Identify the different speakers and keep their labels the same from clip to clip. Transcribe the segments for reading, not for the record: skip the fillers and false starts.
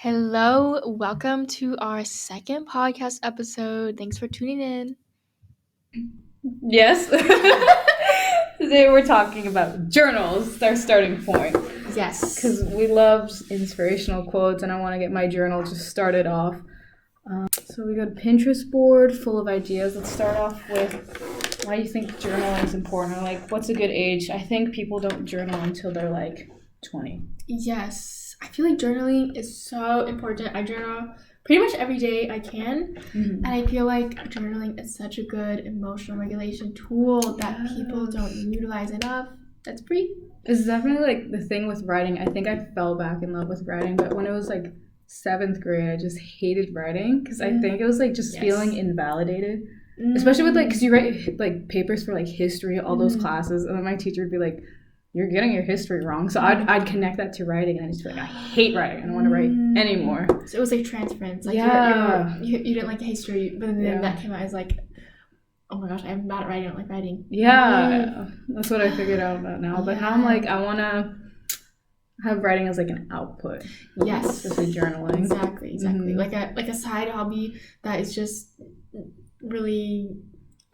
Speaker 1: Hello, welcome to our second podcast episode. Thanks for tuning in.
Speaker 2: Yes. Today we're talking about journals, our starting point.
Speaker 1: Yes.
Speaker 2: Because we love inspirational quotes and I want to get my journal just started off. So we got a Pinterest board full of ideas. Let's start off with why you think journaling is important, or like what's a good age. I think people don't journal until they're like 20.
Speaker 1: Yes. I feel like journaling is so important. I journal pretty much every day I can. And I feel like journaling is such a good emotional regulation tool that people don't utilize enough. That's pretty.
Speaker 2: It's definitely like the thing with writing. I think I fell back in love with writing, but when it was like 7th grade, I just hated writing because I think it was like just feeling invalidated. Especially with like, because you write like papers for like history, all those classes, and then my teacher would be like, you're getting your history wrong. So I'd connect that to writing, and I'd just be like, I hate writing. I don't want to write anymore.
Speaker 1: So it was like transference. Like you didn't like history, but then that came out as like, oh my gosh, I'm bad at writing. I don't like writing.
Speaker 2: Yeah, that's what I figured out about now. But now I'm like, I want to have writing as like an output.
Speaker 1: Yes.
Speaker 2: Especially journaling.
Speaker 1: Exactly. Like a side hobby that is just really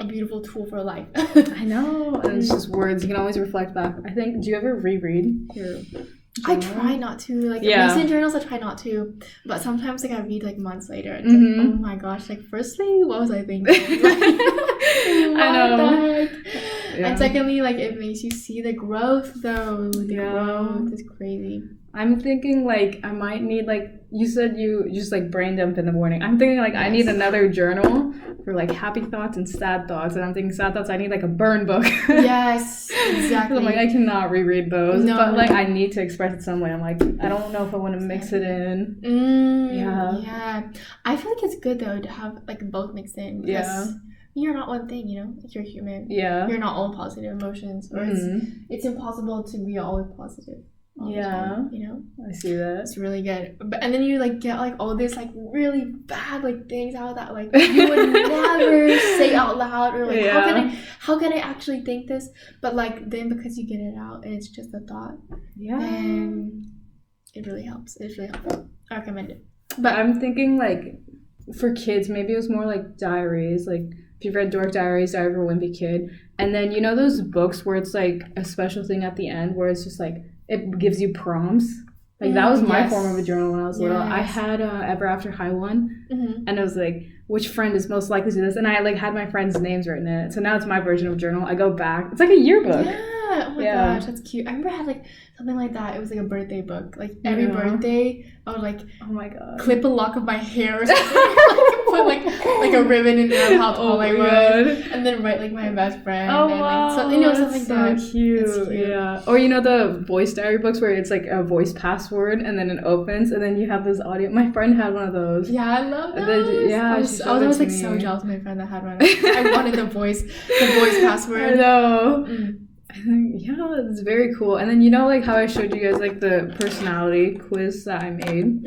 Speaker 1: a beautiful tool for life.
Speaker 2: I know. And it's just words. You can always reflect back. I think, do you ever reread your journal?
Speaker 1: I try not to. Like recent journals, I try not to. But sometimes like I read like months later. It's like, oh my gosh. Like firstly, what was I thinking?
Speaker 2: I know.
Speaker 1: And secondly, like it makes you see the growth though. The growth is crazy.
Speaker 2: I'm thinking like I might need like, you said you just like brain dump in the morning. I'm thinking like I need another journal for like happy thoughts and sad thoughts. And I'm thinking sad thoughts, I need like a burn book.
Speaker 1: Yes, exactly.
Speaker 2: I'm like, I cannot reread those. No. But like I need to express it some way. I'm like, I don't know if I want to mix it in.
Speaker 1: Yeah. I feel like it's good though to have like both mixed in. Because you're not one thing, you know? Like you're human.
Speaker 2: Yeah.
Speaker 1: You're not all positive emotions. Or it's impossible to be always positive. Time, you know,
Speaker 2: I see that.
Speaker 1: It's really good. And then you like get like all this like really bad like things out that like you would never say out loud, or like how can I actually think this? But like then because you get it out and it's just a thought, then it really helps. It's really helpful. I recommend it.
Speaker 2: But I'm thinking like for kids, maybe it was more like diaries. Like if you've read Dork Diaries, Diary of a Wimpy Kid, and then you know those books where it's like a special thing at the end where it's just like it gives you prompts. Like that was my form of a journal when I was little. I had Ever After High one, and it was like, which friend is most likely to do this? And I like had my friends' names written in it. So now it's my version of journal. I go back. It's like a yearbook.
Speaker 1: Yeah. Oh my gosh, that's cute. I remember I had like something like that. It was like a birthday book. Like every birthday, I would like, oh my god, clip a lock of my hair or something. Put like a ribbon in there of how tall I was, and then write like my best friend.
Speaker 2: Oh
Speaker 1: and,
Speaker 2: wow,
Speaker 1: like, so, you know, something
Speaker 2: so
Speaker 1: like
Speaker 2: that. Cute. Yeah. Or you know the voice diary books where it's like a voice password and then it opens and then you have this audio. My friend had one of those.
Speaker 1: Yeah, I love those. I was always like so jealous of my friend that had one. I wanted the voice password.
Speaker 2: I know. I think, it's very cool. And then you know like how I showed you guys like the personality quiz that I made?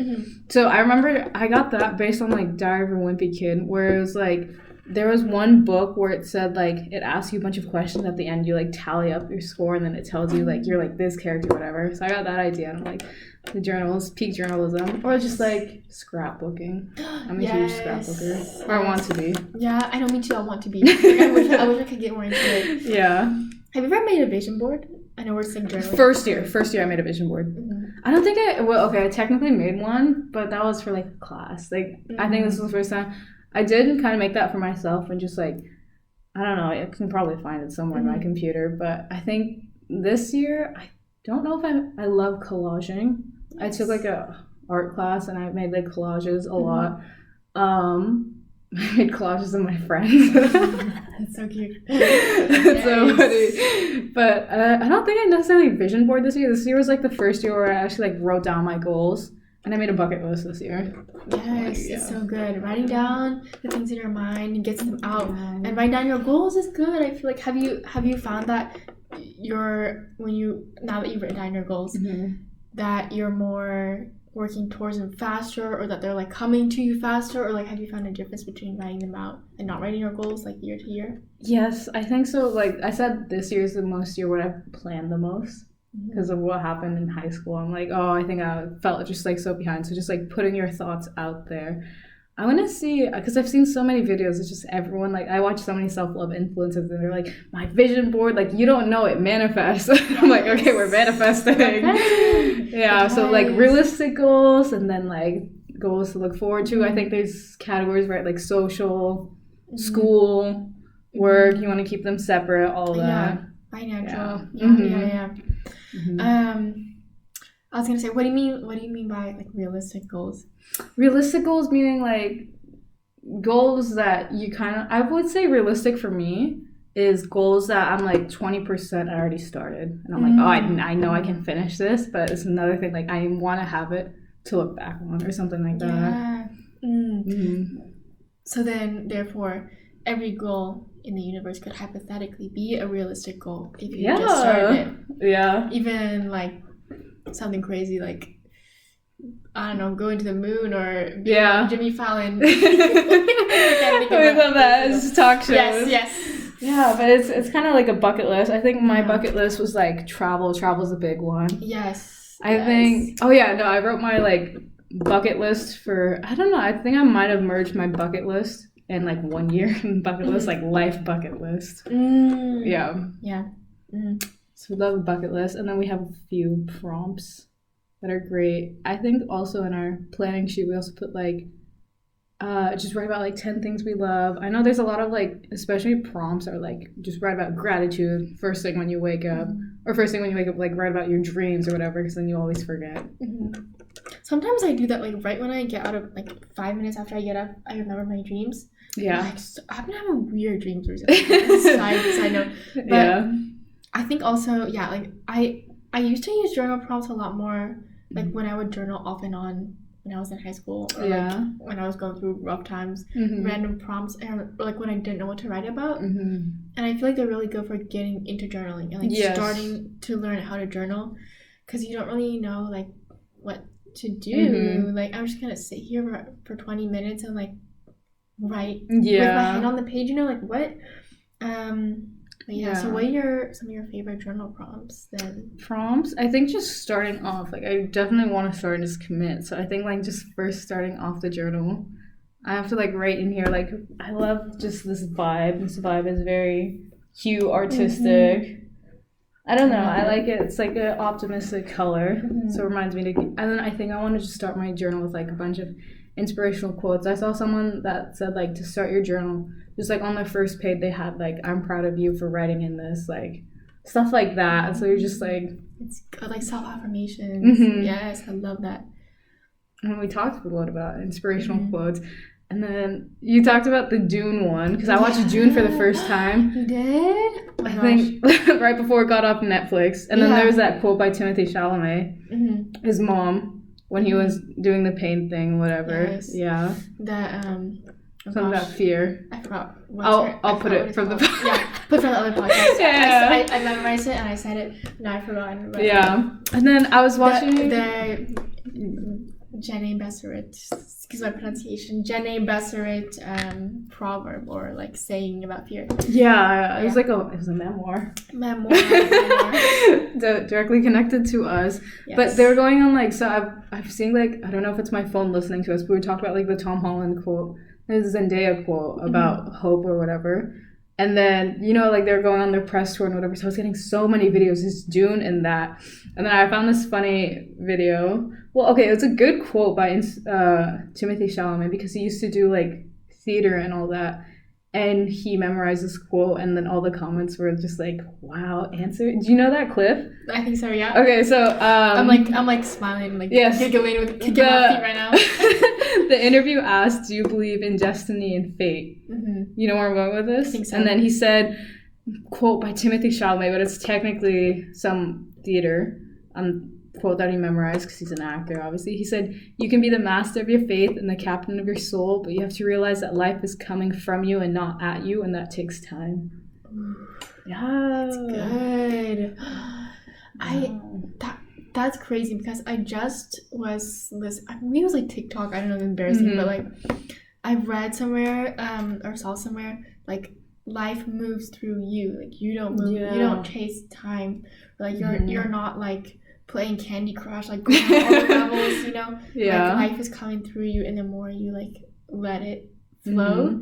Speaker 2: So I remember I got that based on like Diary of a Wimpy Kid, where it was like there was one book where it said like it asks you a bunch of questions at the end, you like tally up your score and then it tells you like you're like this character, whatever. So I got that idea and I'm like, the journals, peak journalism, or just like scrapbooking. I'm a huge scrapbooker, or I want to be.
Speaker 1: Yeah, I know, me too. I want to be. Like, I wish I could get more into it.
Speaker 2: Yeah.
Speaker 1: Have you ever made a vision board? I know we're saying journaling.
Speaker 2: First year I made a vision board. I don't think I technically made one, but that was for like class. Like I think this was the first time. I did kind of make that for myself and just like, I don't know, I can probably find it somewhere in my computer, but I think this year, I don't know if I love collaging. I took like a art class and I made like collages a lot. I made collages of my friends.
Speaker 1: That's so cute.
Speaker 2: That's so funny. But I don't think I necessarily vision board this year. This year was like the first year where I actually like wrote down my goals. And I made a bucket list this year.
Speaker 1: Yes, it's so good. Writing down the things in your mind and gets them out. And writing down your goals is good. I feel like have you found that now that you've written down your goals, that you're more working towards them faster, or that they're like coming to you faster, or like have you found a difference between writing them out and not writing your goals like year to year?
Speaker 2: Yes, I think so. Like I said, this year is the most year where I've planned the most. because of what happened in high school. I'm like, oh, I think I felt just like so behind. So just like putting your thoughts out there. I want to see, because I've seen so many videos. It's just everyone, like, I watch so many self-love influencers and they're like, my vision board, like, you don't know it manifests. I'm like, okay, we're manifesting. Yeah, so like realistic goals and then like goals to look forward to. I think there's categories, right? Like social, school, work. You want to keep them separate, all that.
Speaker 1: Financial.
Speaker 2: Yeah.
Speaker 1: I was gonna say, what do you mean by like realistic goals?
Speaker 2: Realistic goals meaning like goals that you kind of, I would say realistic for me is goals that I'm like 20% I already started. And I'm like, oh, I know I can finish this, but it's another thing, like I want to have it to look back on or something like that.
Speaker 1: So then, therefore, every goal in the universe could hypothetically be a realistic goal if you just started it.
Speaker 2: Yeah.
Speaker 1: Even like something crazy like, I don't know, going to the moon or Jimmy Fallon.
Speaker 2: I love that. It's talk shows.
Speaker 1: Yes.
Speaker 2: Yeah, but it's kind of like a bucket list. I think my bucket list was like travel. Travel's a big one.
Speaker 1: Yes.
Speaker 2: I think. Oh yeah, no, I wrote my like bucket list for. I don't know. I think I might have merged my bucket list and like 1 year bucket list, like life bucket list. Yeah. So we love a bucket list, and then we have a few prompts that are great. I think also in our planning sheet we also put like just write about like 10 things we love. I know there's a lot of like, especially prompts are like just write about gratitude first thing when you wake up, or first thing when you wake up, like write about your dreams or whatever, because then you always forget.
Speaker 1: Sometimes I do that like right when I get out of like 5 minutes after I get up, I remember my dreams. Like, I've been having weird dreams recently. Side note. But I think also like I used to use journal prompts a lot more, like when I would journal off and on when I was in high school, or like when I was going through rough times, random prompts, or like when I didn't know what to write about. And I feel like they're really good for getting into journaling and like starting to learn how to journal, because you don't really know like what to do. Like I'm just gonna sit here for 20 minutes and like write with my hand on the page, you know, like what. But so what are some of your favorite journal prompts then?
Speaker 2: Prompts? I think just starting off, like I definitely want to start and just commit. So I think like just first starting off the journal, I have to like write in here, like I love just this vibe. This vibe is very cute, artistic. I don't know. I like it. It's like an optimistic color. So it reminds me to, and then I think I want to just start my journal with like a bunch of inspirational quotes. I saw someone that said like to start your journal, just like on the first page they had like, I'm proud of you for writing in this, like stuff like that. And so you're just like,
Speaker 1: it's good, like self-affirmations. Yes, I love that.
Speaker 2: And we talked a lot about inspirational quotes. And then you talked about the Dune one, because I watched Dune for the first time.
Speaker 1: You did? Oh
Speaker 2: I think right before it got off Netflix. And then there was that quote by Timothy Chalamet, his mom, when he was doing the pain thing, whatever.
Speaker 1: Yes. That
Speaker 2: something about fear.
Speaker 1: I forgot.
Speaker 2: I'll put it from the
Speaker 1: put from the other podcast. I memorized it and I said it. Now I've forgotten.
Speaker 2: And then I was watching
Speaker 1: the Jenny Besserit, excuse my pronunciation, Jenny Besserit proverb or like saying about fear.
Speaker 2: It was like it was a memoir. Directly connected to us. But they were going on like, so I've seen like, I don't know if it's my phone listening to us, but we talked about like the Tom Holland quote, there's a Zendaya quote about hope or whatever. And then, you know, like they're going on their press tour and whatever. So I was getting so many videos, it's Dune and that. And then I found this funny video. Well, okay, it's a good quote by Timothy Chalamet, because he used to do like theater and all that. And he memorized this quote, and then all the comments were just like, "Wow, answer." Do you know that clip?
Speaker 1: I think so. Yeah.
Speaker 2: Okay, so
Speaker 1: I'm like smiling, like giggling with kicking my feet right now.
Speaker 2: The interview asked, "Do you believe in destiny and fate?" You know where I'm going with this?
Speaker 1: I think so.
Speaker 2: And then he said, "Quote by Timothy Chalamet, but it's technically some theater quote that he memorized because he's an actor, obviously." He said, "You can be the master of your faith and the captain of your soul, but you have to realize that life is coming from you and not at you, and that takes time."
Speaker 1: That's good. That's crazy, because I just was listening. I mean, it was like TikTok. I don't know, it's embarrassing, but like I read somewhere or saw somewhere like life moves through you. Like you don't move, you don't chase time. Like you're not like playing Candy Crush, like going on all the levels, you know?
Speaker 2: Yeah.
Speaker 1: Like life is coming through you, and the more you like let it flow,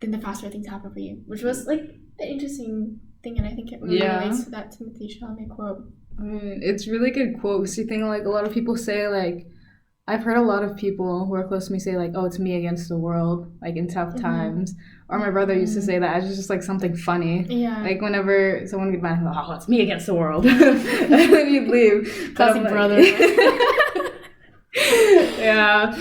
Speaker 1: then the faster things happen for you. Which was like an interesting thing, and I think it really relates to that Timothy Chalamet quote.
Speaker 2: I mean, it's a really good quote. Because you think like a lot of people say like, I've heard a lot of people who are close to me say like, oh, it's me against the word, like in tough times. Or my brother used to say that as just like something funny. Yeah. Like whenever someone would be like, oh, it's me against the world. And then you'd leave.
Speaker 1: Classic
Speaker 2: like,
Speaker 1: brother.
Speaker 2: Yeah.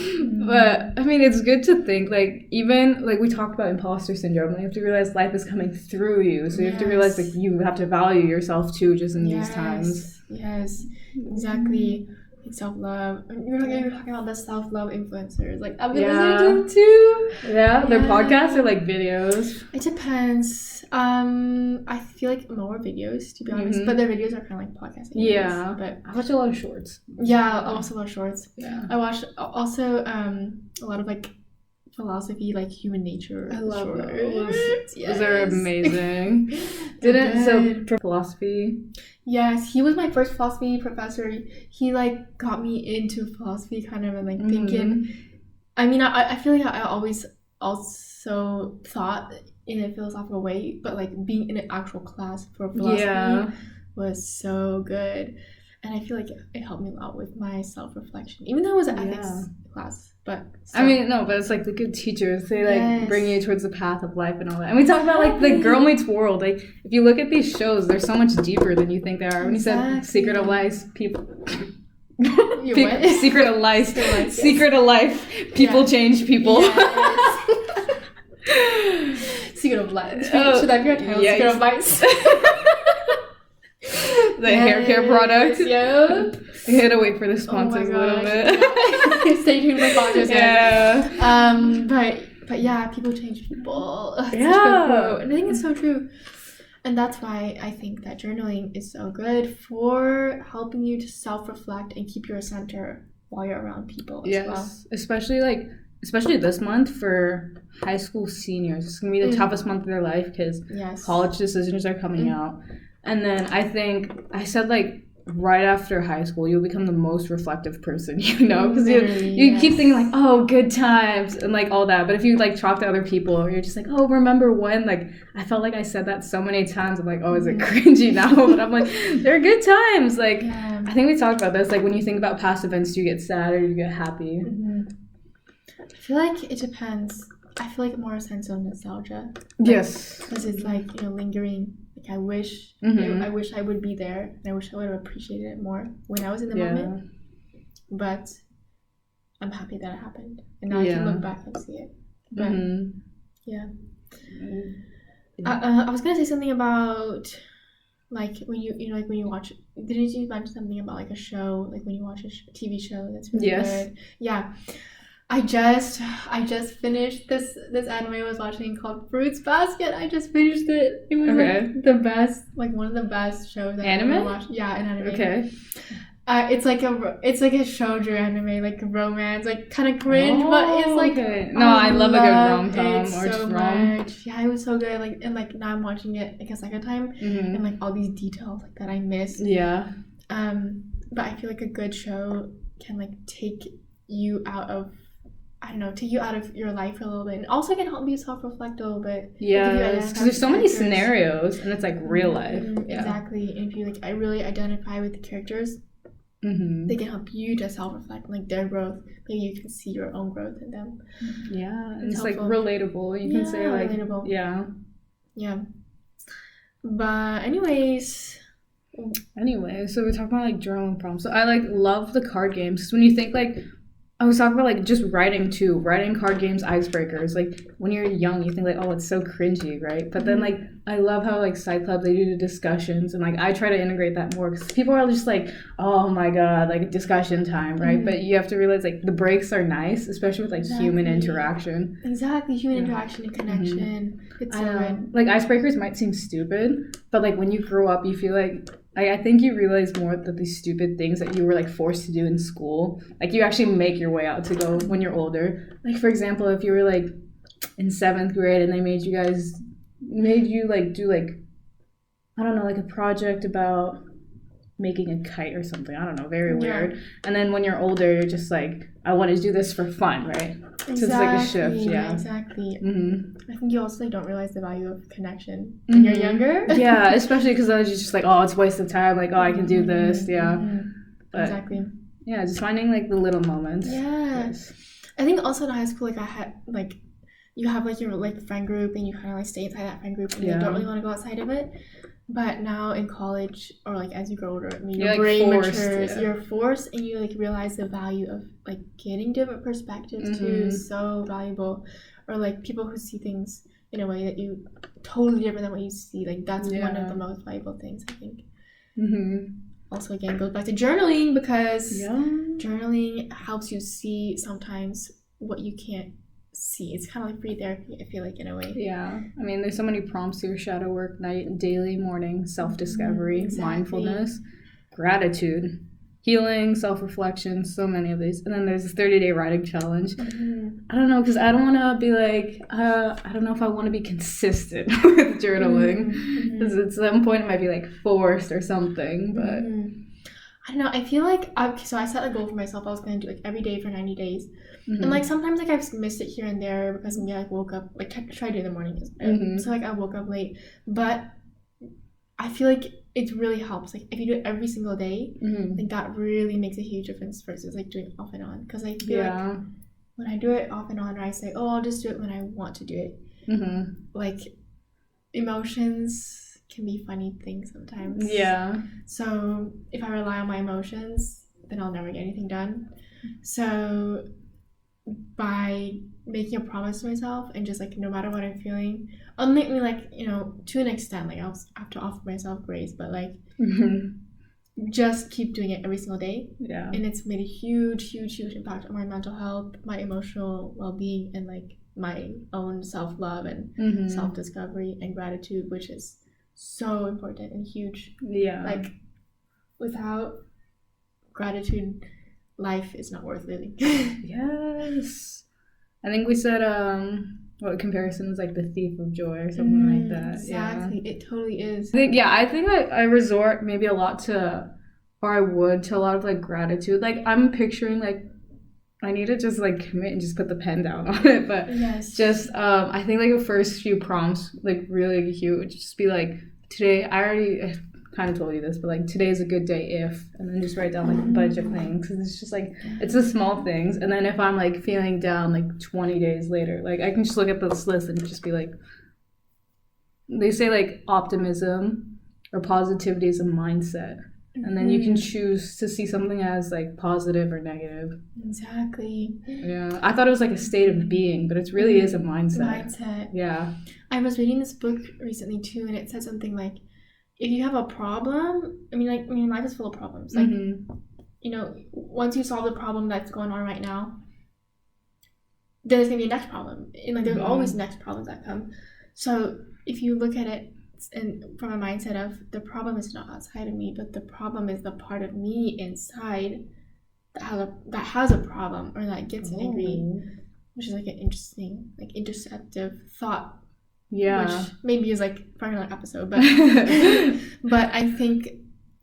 Speaker 2: But I mean, it's good to think like, even like we talked about imposter syndrome, like, you have to realize life is coming through you. So you have to realize like you have to value yourself too, just in these times.
Speaker 1: Yes, exactly. Self-love. You're talking about the self-love influencers. Like I've been listening to them too.
Speaker 2: Yeah, their podcasts are like videos.
Speaker 1: It depends. I feel like more videos to be honest, but their videos are kind of like podcasts.
Speaker 2: Yeah,
Speaker 1: but
Speaker 2: I watch a lot of shorts.
Speaker 1: Yeah, also a lot of shorts.
Speaker 2: Yeah,
Speaker 1: I watch also a lot of like philosophy, like human nature.
Speaker 2: I love
Speaker 1: shorts.
Speaker 2: those. Yes. Those are amazing. So philosophy.
Speaker 1: Yes, he was my first philosophy professor. He like got me into philosophy kind of, and like thinking. I mean, I feel like I always also thought in a philosophical way, but like being in an actual class for philosophy was so good, and I feel like it helped me a lot with my self-reflection, even though it was an ethics class. But
Speaker 2: I mean, no, but it's like the good teachers, they like bring you towards the path of life and all that. And we talk about like the Girl Meets World. Like if you look at these shows, they're so much deeper than you think they are. When you said Secret of Life, people Secret of Life, Secret of Life, people change people.
Speaker 1: Secret of Life. Should that be our title? Secret of Life.
Speaker 2: The hair care product.
Speaker 1: Yep.
Speaker 2: We had to wait for the sponsors a little bit.
Speaker 1: Stay tuned for sponsors, guys.
Speaker 2: Yeah.
Speaker 1: But yeah, people change people. Yeah. And I think it's so true. And that's why I think that journaling is so good for helping you to self-reflect and keep your center while you're around people as well.
Speaker 2: Especially this month for high school seniors. It's going to be the toughest month of their life because college decisions are coming out. And then I think I said like right after high school, you'll become the most reflective person, you know, because you keep thinking like, oh, good times and like all that. But if you like talk to other people, you're just like, oh, remember when? Like I felt like I said that so many times. I'm like, oh, is it cringy now? But I'm like, they're good times. Like I think we talked about this. Like when you think about past events, do you get sad or do you get happy?
Speaker 1: I feel like it depends. I feel like more a sense of nostalgia.
Speaker 2: Yes.
Speaker 1: Because it's like, you know, lingering. Like I wish I would be there, and I wish I would have appreciated it more when I was in the moment. But I'm happy that it happened, and now I can look back and see it. But I was gonna say something about like when you know like when you watch. Didn't you mention something about like a show, like when you watch a TV show that's really good? Yeah. I just finished this anime I was watching called Fruits Basket. I just finished it. It was like the best, like one of the best shows I've ever watched. Yeah, an anime. Okay. It's like a shoujo anime, like romance, like kind of cringe, but it's like
Speaker 2: I love a good rom-com or
Speaker 1: so much. Yeah, it was so good. Like and like now I'm watching it like a second time, and like all these details like that I missed.
Speaker 2: Yeah.
Speaker 1: But I feel like a good show can like take you out of your life for a little bit, and also can help you self-reflect a little bit.
Speaker 2: Yeah, because there's so many scenarios, and it's like real life.
Speaker 1: Exactly, and if you like, I really identify with the characters. They can help you to self-reflect, like their growth. Maybe you can see your own growth in them.
Speaker 2: Yeah, it's like relatable. You can say like relatable.
Speaker 1: Yeah. But anyways,
Speaker 2: so we're talking about like journaling prompts. So I like love the card games because when you think like. I was talking about, like, just writing card games, icebreakers. Like, when you're young, you think, like, oh, it's so cringy, right? But then, like, I love how, like, Side Club, they do the discussions. And, like, I try to integrate that more. Because people are just like, oh, my God, like, discussion time, right? But you have to realize, like, the breaks are nice, especially with, like, human interaction.
Speaker 1: Exactly. Human interaction and connection. It's so good.
Speaker 2: Like, icebreakers might seem stupid. But, like, when you grow up, you feel like... I think you realize more that these stupid things that you were like forced to do in school, like you actually make your way out to go when you're older. Like for example, if you were like in 7th grade and they made you guys made you like do like, I don't know, like a project about making a kite or something. I don't know, very weird. And then when you're older, you're just like, I want to do this for fun, right?
Speaker 1: Exactly.
Speaker 2: So it's like a shift. Yeah,
Speaker 1: exactly.
Speaker 2: Mm-hmm.
Speaker 1: I think you also like don't realize the value of connection when you're younger.
Speaker 2: Yeah, especially because then it's just like, oh, it's a waste of time. Like, oh, I can do this. Yeah, but,
Speaker 1: exactly.
Speaker 2: Yeah, just finding like the little moments.
Speaker 1: Yeah,
Speaker 2: Yes.
Speaker 1: I think also in high school, like I had like, you have like your like friend group and you kind of like stay inside that friend group and you don't really want to go outside of it. But now in college, or like as you grow older, I mean, your brain matures, you're forced, and you like realize the value of like getting different perspectives too is so valuable. Or like people who see things in a way that you totally different than what you see. Like that's one of the most valuable things, I think. Also, again, goes back to journaling, because journaling helps you see sometimes what you can't see. It's kind of like free therapy, I feel like, in a way.
Speaker 2: Yeah, I mean, there's so many prompts here: shadow work, night, daily, morning, self-discovery, mindfulness, gratitude, healing, self-reflection, so many of these. And then there's this 30-day writing challenge. I don't know, because I don't want to be like, I don't know if I want to be consistent with journaling, because at some point it might be like forced or something, but
Speaker 1: I don't know, I feel like so I set a goal for myself. I was going to do like every day for 90 days. And like sometimes like I've missed it here and there because maybe I like woke up, like try to do it in the morning, so like I woke up late. But I feel like it really helps, like if you do it every single day, like that really makes a huge difference versus like doing it off and on. Because I feel like when I do it off and on, or I say, oh, I'll just do it when I want to do it, like emotions can be funny things sometimes. So if I rely on my emotions, then I'll never get anything done. So by making a promise to myself and just like, no matter what I'm feeling, I'll make me like, you know, to an extent, like I'll have to offer myself grace, but like just keep doing it every single day. And it's made a huge impact on my mental health, my emotional well-being, and like my own self-love and self-discovery and gratitude, which is so important and huge. Like without gratitude, life is not worth living.
Speaker 2: Yes. I think we said what comparison is like the thief of joy or something like that.
Speaker 1: Exactly. It totally is.
Speaker 2: I think I resort maybe a lot to, or I would, to a lot of like gratitude. Like I'm picturing like I need to just like commit and just put the pen down on it. But just I think like the first few prompts, like really huge, just be like, today, I kind of told you this, but like today's a good day if, and then just write down like a bunch of things. And it's just like, it's the small things. And then if I'm like feeling down like 20 days later, like I can just look at this list and just be like, they say like optimism or positivity is a mindset. And then you can choose to see something as like positive or negative.
Speaker 1: Exactly.
Speaker 2: Yeah. I thought it was like a state of being, but it really is a mindset. Yeah.
Speaker 1: I was reading this book recently too, and it said something like, if you have a problem, life is full of problems. Like, you know, once you solve the problem that's going on right now, then there's gonna be a next problem. And like there's always next problems that come. So if you look at it and from a mindset of the problem is not outside of me, but the problem is the part of me inside that has a problem or that gets angry, which is like an interesting, like interceptive thought. Which maybe is like for another episode, but but I think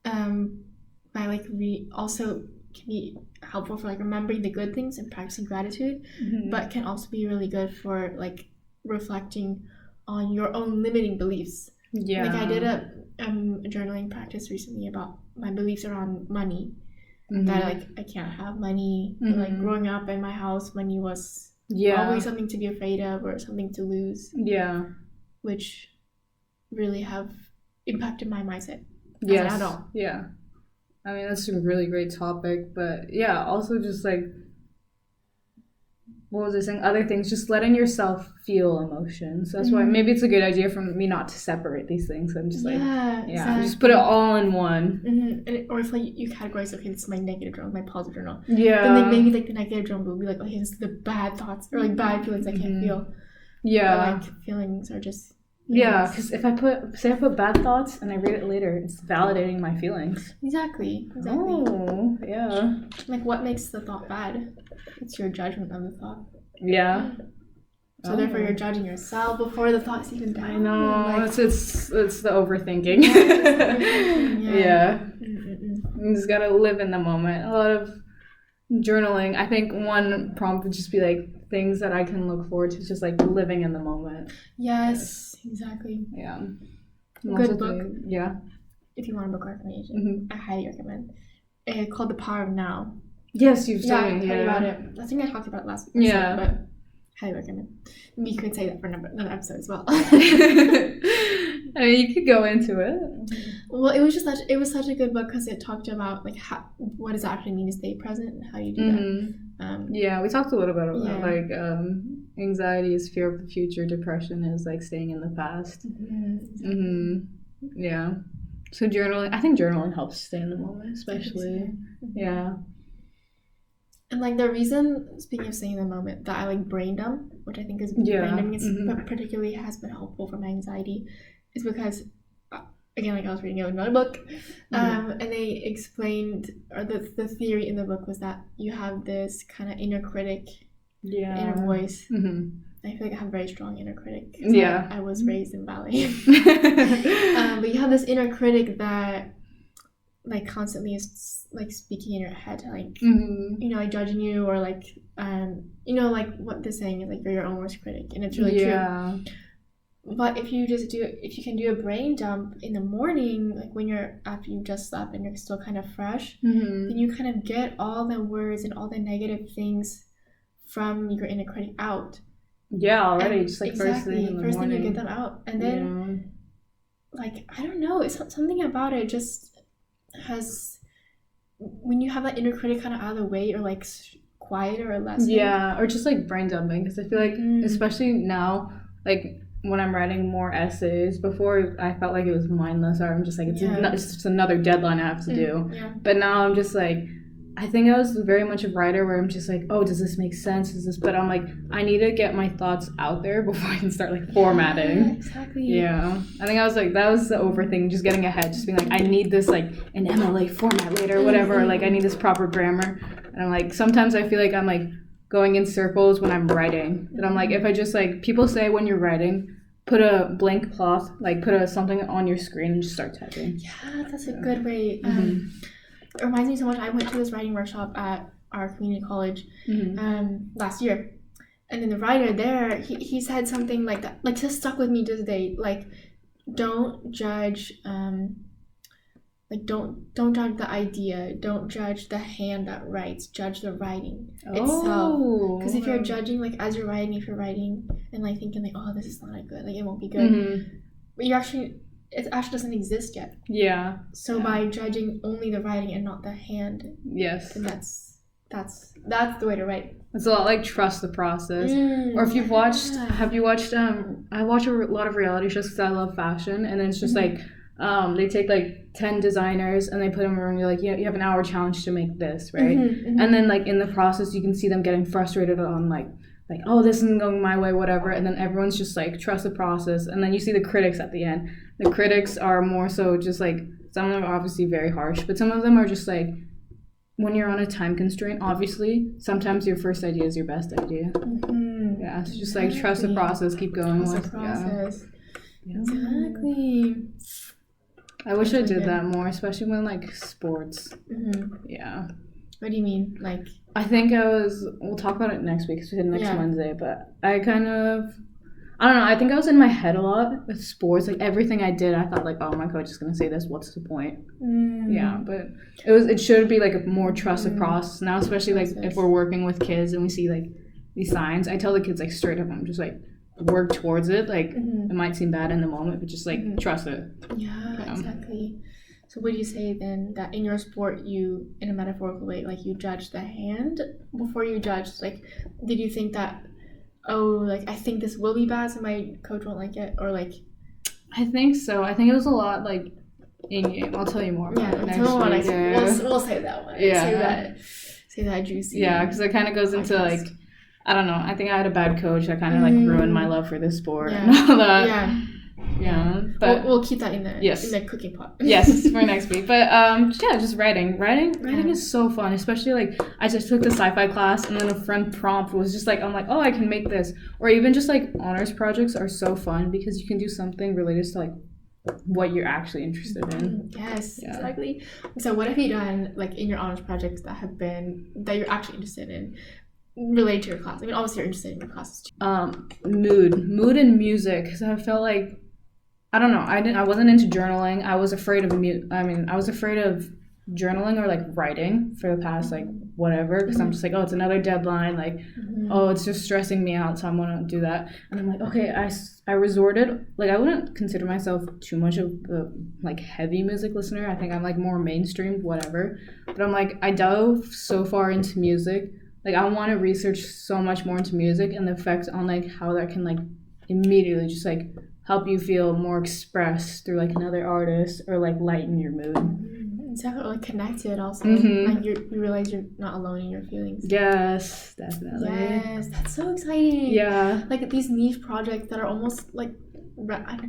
Speaker 1: by like also can be helpful for like remembering the good things and practicing gratitude, but can also be really good for like reflecting on your own limiting beliefs. Like I did a journaling practice recently about my beliefs around money, that like I can't have money. Like growing up in my house, money was always something to be afraid of or something to lose. Which really have impacted my mindset as an adult.
Speaker 2: I mean, that's a really great topic, but also just like, what was I saying? Other things, just letting yourself feel emotions. That's why maybe it's a good idea for me not to separate these things. I'm just like, just put it all in one.
Speaker 1: Or if like you categorize, okay, this is my negative journal, my positive journal. Then like maybe like the negative journal will be like, okay, this is the bad thoughts or like bad feelings I can't feel. But like feelings are just
Speaker 2: because if I put bad thoughts and I read it later, it's validating my feelings.
Speaker 1: Exactly.
Speaker 2: Oh, yeah.
Speaker 1: Like what makes the thought bad? It's your judgment of the thought. So therefore you're judging yourself before the thoughts even down.
Speaker 2: I know.
Speaker 1: Like,
Speaker 2: it's the overthinking. Yeah. You just gotta live in the moment. A lot of journaling. I think one prompt would just be like things that I can look forward to, just like living in the moment.
Speaker 1: Yes, exactly.
Speaker 2: Yeah.
Speaker 1: Good book.
Speaker 2: Yeah.
Speaker 1: If you want a book recommendation, I highly recommend. Called The Power of Now.
Speaker 2: Yes, you've told me.
Speaker 1: I told you about it. I think I talked about it last week.
Speaker 2: Yeah.
Speaker 1: But highly recommend. We could say that for another episode as well.
Speaker 2: I mean, you could go into it.
Speaker 1: Well, it was such a good book because it talked about like what does it actually mean to stay present and how you do that.
Speaker 2: Yeah, we talked a little bit about like anxiety is fear of the future, depression is like staying in the past. Yeah. So journaling, I think journaling helps stay in the moment, especially. Yeah. And
Speaker 1: like the reason, speaking of staying in the moment, that I like brain dump, which I think is brain dumping but particularly has been helpful for my anxiety, is because again, like I was reading another book, and they explained, or the theory in the book was that you have this kind of inner critic, inner voice. I feel like I have a very strong inner critic. I was raised in ballet. But you have this inner critic that like constantly is like speaking in your head, like you know, like judging you, or like you know, like what the saying is, like you're your own worst critic, and it's really true. But if you can do a brain dump in the morning, like when after you've just slept and you're still kind of fresh, then you kind of get all the words and all the negative things from your inner critic out.
Speaker 2: Yeah, already, and just like first thing in the morning.
Speaker 1: Thing you get them out, and then like I don't know, it's something about it just has, when you have that inner critic kind of out of the way, or like quieter or less.
Speaker 2: Yeah, or just like brain dumping, because I feel like especially now, like when I'm writing more essays, before I felt like it was mindless, or I'm just like it's just another deadline I have to do. But now I'm just like, I think I was very much a writer where I'm just like, oh, does this make sense? But I'm like, I need to get my thoughts out there before I can start like formatting.
Speaker 1: Yeah, exactly.
Speaker 2: Yeah. I think I was like, that was the overthink, just getting ahead, just being like, I need this like an MLA format later, or whatever. Like I need this proper grammar. And I'm like, sometimes I feel like I'm like going in circles when I'm writing. And I'm like, if I just like, people say when you're writing, put a blank cloth, like put something on your screen and just start typing.
Speaker 1: Yeah, that's a good way. It reminds me so much. I went to this writing workshop at our community college last year, and then the writer there, he said something like that, like just stuck with me to this day. Like, don't judge, like don't judge the idea, don't judge the hand that writes, judge the writing itself. Because if you're judging, like as you're writing, if you're writing and like thinking like, oh, this is not good, like it won't be good, but it actually doesn't exist yet. Yeah. So by judging only the writing and not the hand, then that's the way to write. It's
Speaker 2: a lot like trust the process. Or if you've watched, have you watched? I watch a lot of reality shows because I love fashion, and then it's just like they take like 10 designers and they put them around. You're like, you have an hour challenge to make this, right? And then like in the process, you can see them getting frustrated on like, oh, this isn't going my way, whatever. And then everyone's just like, trust the process. And then you see the critics at the end. The critics are more so just like, some of them are obviously very harsh, but some of them are just like, when you're on a time constraint, obviously, sometimes your first idea is your best idea. Yeah, so just like trust the process, keep going. Trust the process. Yeah. Exactly. I wish I did that more, especially when like sports. Yeah.
Speaker 1: What do you mean? Like,
Speaker 2: I think we'll talk about it next week because we did next Wednesday, but I don't know, I think I was in my head a lot with sports. Like everything I did, I thought like, oh, my coach is going to say this, what's the point? Yeah, but it should be like a more trusted process now, especially like if we're working with kids and we see like these signs. I tell the kids like straight up, I'm just like, work towards it. Like it might seem bad in the moment, but just like trust it.
Speaker 1: Yeah, exactly. So would you say then that in your sport, you, in a metaphorical way, like you judge the hand before you judge, like, did you think that, oh, like, I think this will be bad, so my coach won't like it, or like?
Speaker 2: I think so. I think it was a lot like in game. I'll tell you more about it next week.
Speaker 1: We'll say that one. Yeah. Say that juicy.
Speaker 2: Yeah, because it kind of goes into like, I don't know. I think I had a bad coach that kind of like ruined my love for this sport and all that. Yeah. Yeah, but
Speaker 1: we'll keep that in the cooking pot.
Speaker 2: Yes, for next week. But just writing is so fun, especially like I just took the sci-fi class, and then a friend prompt was just like, I'm like, oh, I can make this. Or even just like honors projects are so fun because you can do something related to like what you're actually interested in.
Speaker 1: Yes, exactly. So what have you done like in your honors projects that you're actually interested in related to your class? I mean, obviously you're interested in your classes too.
Speaker 2: Mood and music, because I felt like, I don't know, I wasn't into journaling. I was afraid of journaling or like writing for the past like whatever, because I'm just like, oh, it's another deadline, like oh, it's just stressing me out, so I'm gonna do that. And I'm like, okay, I resorted, like I wouldn't consider myself too much of a like heavy music listener. I think I'm like more mainstream, whatever, but I'm like, I dove so far into music, like I want to research so much more into music and the effects on like how that can like immediately just like help you feel more expressed through like another artist or like lighten your mood.
Speaker 1: It's definitely connected also. Like you realize you're not alone in your feelings.
Speaker 2: Yes, definitely.
Speaker 1: Yes, that's so exciting.
Speaker 2: Yeah.
Speaker 1: Like these niche projects that are almost like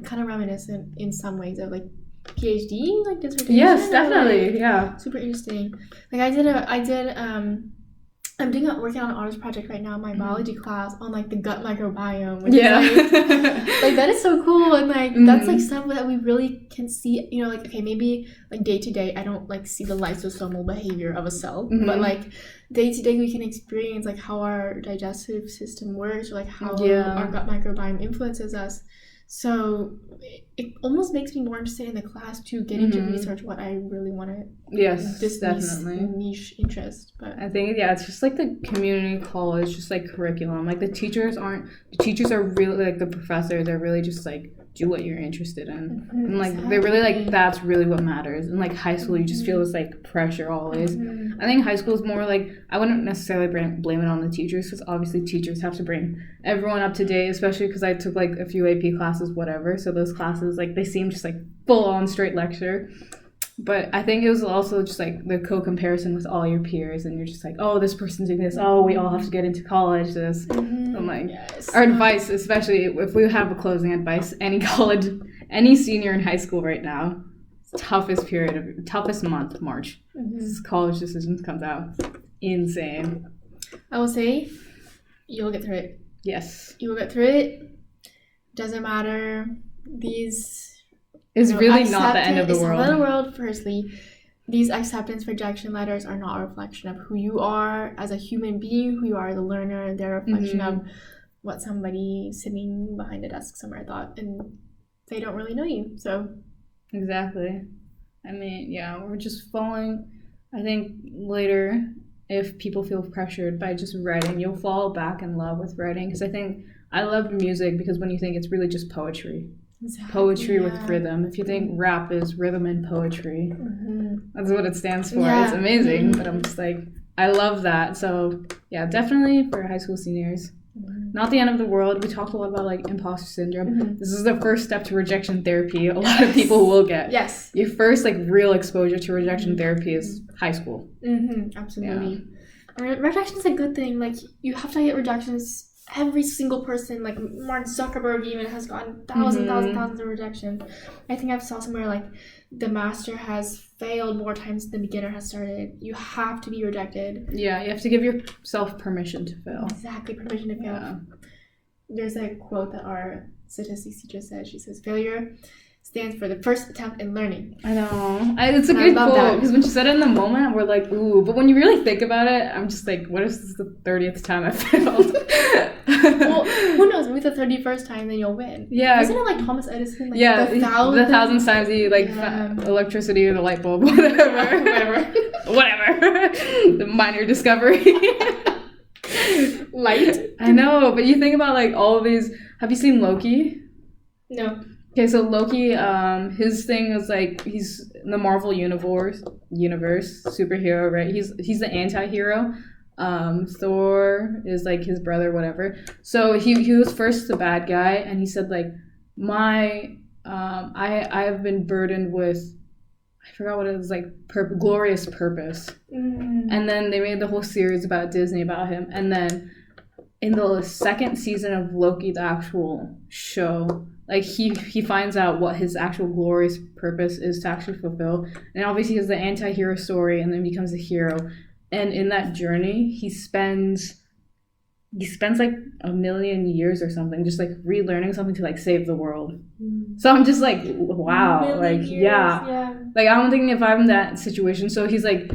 Speaker 1: kind of reminiscent in some ways of like PhD, like dissertation.
Speaker 2: Yes, definitely.
Speaker 1: Like,
Speaker 2: yeah.
Speaker 1: Super interesting. Like I'm working on an honors project right now in my biology class on like the gut microbiome. Which is, like that is so cool, and like that's like stuff that we really can see. You know, like okay, maybe like day to day, I don't like see the lysosomal behavior of a cell, but like day to day, we can experience like how our digestive system works, or like how our gut microbiome influences us. So it almost makes me more interested in the class to getting to research what I really want to.
Speaker 2: Yes, this definitely
Speaker 1: niche interest. But
Speaker 2: I think it's just like the community college, just like curriculum. Like the teachers are really like the professors are really just like do what you're interested in, and like they're really like that's really what matters. And like high school, you just feel this like pressure always. I think high school is more like I wouldn't necessarily blame it on the teachers, because obviously teachers have to bring everyone up to date, especially because I took like a few AP classes, whatever. So those classes like they seem just like full on straight lecture. But I think it was also just like the co-comparison with all your peers, and you're just like, oh, this person's doing this. Oh, we all have to get into college. This. I'm like, our advice, especially if we have a closing advice, any senior in high school right now, toughest month, March. This college decisions comes out. Insane.
Speaker 1: I will say, you'll get through it.
Speaker 2: Yes.
Speaker 1: You will get through it. Doesn't matter.
Speaker 2: It's really not the end of the world.
Speaker 1: It's not the end of the world, firstly. These acceptance rejection letters are not a reflection of who you are as a human being, who you are as a learner. They're a reflection of what somebody sitting behind a desk somewhere thought, and they don't really know you. So
Speaker 2: exactly. I mean, we're just following. I think later, if people feel pressured by just writing, you'll fall back in love with writing. Because I think I love music because when you think it's really just poetry. Exactly, poetry with rhythm. If you think rap is rhythm and poetry, that's what it stands for. It's amazing. But I'm just like, I love that. So definitely for high school seniors. Not the end of the world. We talked a lot about like imposter syndrome. This is the first step to rejection therapy. A lot of people will get. Yes. Your first like real exposure to rejection therapy is high school.
Speaker 1: Absolutely. Rejection is a good thing. Like you have to get rejections. Every single person, like Mark Zuckerberg even has gotten thousands of rejections. I think I saw somewhere like the master has failed more times than the beginner has started. You have to be rejected. Yeah, you have to give yourself permission to fail. Exactly, permission to fail. Yeah. There's a quote that our statistics teacher said. She says, failure stands for the first attempt in learning. I know. It's a good quote, because when she said it in the moment, we're like, ooh. But when you really think about it, I'm just like, what if this is the 30th time I failed? Well, who knows? Maybe the 31st time, then you'll win. Yeah. Wasn't it like Thomas Edison? Like, the thousand times he electricity or the light bulb, whatever. The minor discovery. Light. I know, but you think about like all of these. Have you seen Loki? No. Okay, so Loki, his thing is like he's in the Marvel universe superhero, right? He's the anti-hero. Thor is like his brother, whatever. So he was first the bad guy, and he said like I have been burdened with, I forgot what it was, like glorious purpose. And then they made the whole series about Disney about him, and then
Speaker 2: in the second season of Loki, the actual show, like he finds out what his actual glorious purpose is to actually fulfill. And obviously he has the anti-hero story and then becomes a hero. And in that journey, he spends like 1,000,000 years or something just like relearning something to like save the world. So I'm just like, wow, like yeah. Like I'm thinking if I'm in that situation, so he's like,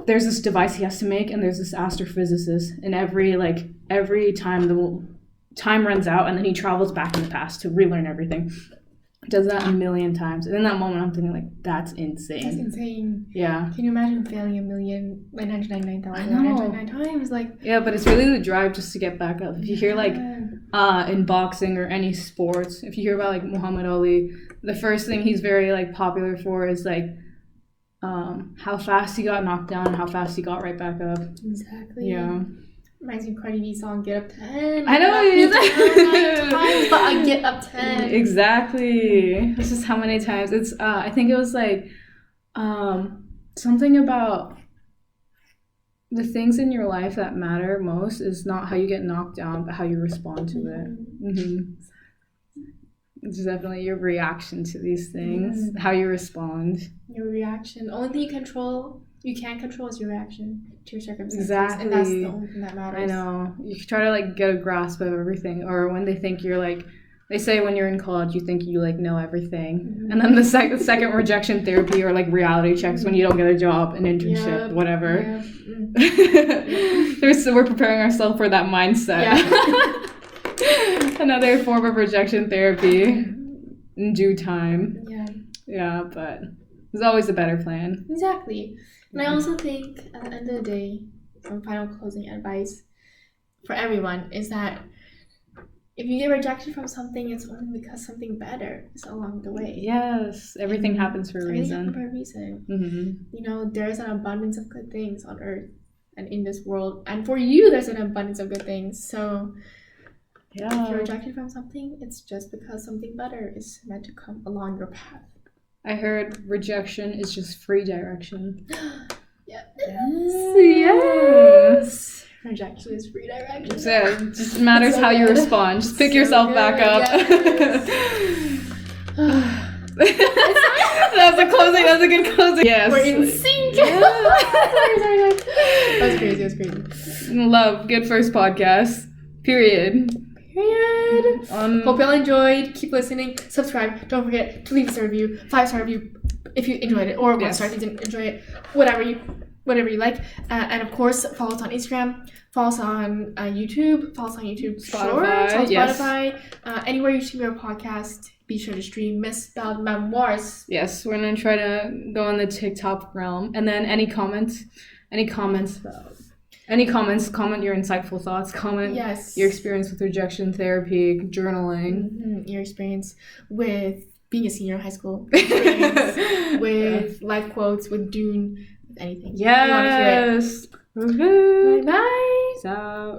Speaker 2: there's this device he has to make, and there's this astrophysicist, and every time the time runs out, and then he travels back in the past to relearn everything. Does that 1,000,000 times, and in that moment I'm thinking like, that's insane.
Speaker 1: That's insane.
Speaker 2: Yeah.
Speaker 1: Can you imagine failing 1,999,999 times? Like,
Speaker 2: yeah, but it's really the drive just to get back up. If you hear like in boxing or any sports, if you hear about like Muhammad Ali, the first thing he's very like popular for is like how fast he got knocked down and how fast he got right back up.
Speaker 1: Exactly.
Speaker 2: Yeah.
Speaker 1: Reminds me of Cardi B's song "Get Up 10."
Speaker 2: I know.
Speaker 1: Times, but I get up 10.
Speaker 2: Exactly. It's just how many times. It's I think it was like something about the things in your life that matter most is not how you get knocked down, but how you respond to it. It's definitely your reaction to these things, how you respond.
Speaker 1: Your reaction. The only thing you can't control is your reaction to your circumstances.
Speaker 2: Exactly.
Speaker 1: And that's the only thing that matters.
Speaker 2: I know. You try to like get a grasp of everything, or when they think you're like, they say when you're in college you think you like know everything, and then the second rejection therapy or like reality checks when you don't get a job, an internship, whatever. So we're preparing ourselves for that mindset. Another form of rejection therapy in due time. Yeah, but there's always a better plan.
Speaker 1: Exactly. And I also think at the end of the day, some final closing advice for everyone is that if you get rejection from something, it's only because something better is along the way.
Speaker 2: Yes, everything happens for a reason.
Speaker 1: Everything happens for a reason. You know, there's an abundance of good things on earth and in this world. And for you, there's an abundance of good things. So if you're rejected from something, it's just because something better is meant to come along your path.
Speaker 2: I heard rejection is just free direction.
Speaker 1: Yes. Rejection is free direction.
Speaker 2: So yeah, it just matters how you respond. Just pick yourself back up. That's a good closing. Yes.
Speaker 1: We're in sync. Sorry. That was crazy.
Speaker 2: Love. Good first podcast. Period.
Speaker 1: Hope y'all enjoyed. Keep listening. Subscribe. Don't forget to leave us a review. 5-star review if you enjoyed it, or 1 star if you didn't enjoy it. Whatever you like. And of course, follow us on Instagram. Follow us on YouTube. Follow us on YouTube. Spotify. Anywhere you stream your podcast, be sure to stream Mispelled Memoirs.
Speaker 2: Yes, we're gonna try to go in the TikTok realm. And then any comments, comment your insightful thoughts, comment your experience with rejection therapy, journaling. Your experience with being a senior in high school, with life quotes, with Dune, with anything. Yes. We want to hear it. Okay. Bye-bye. Ciao.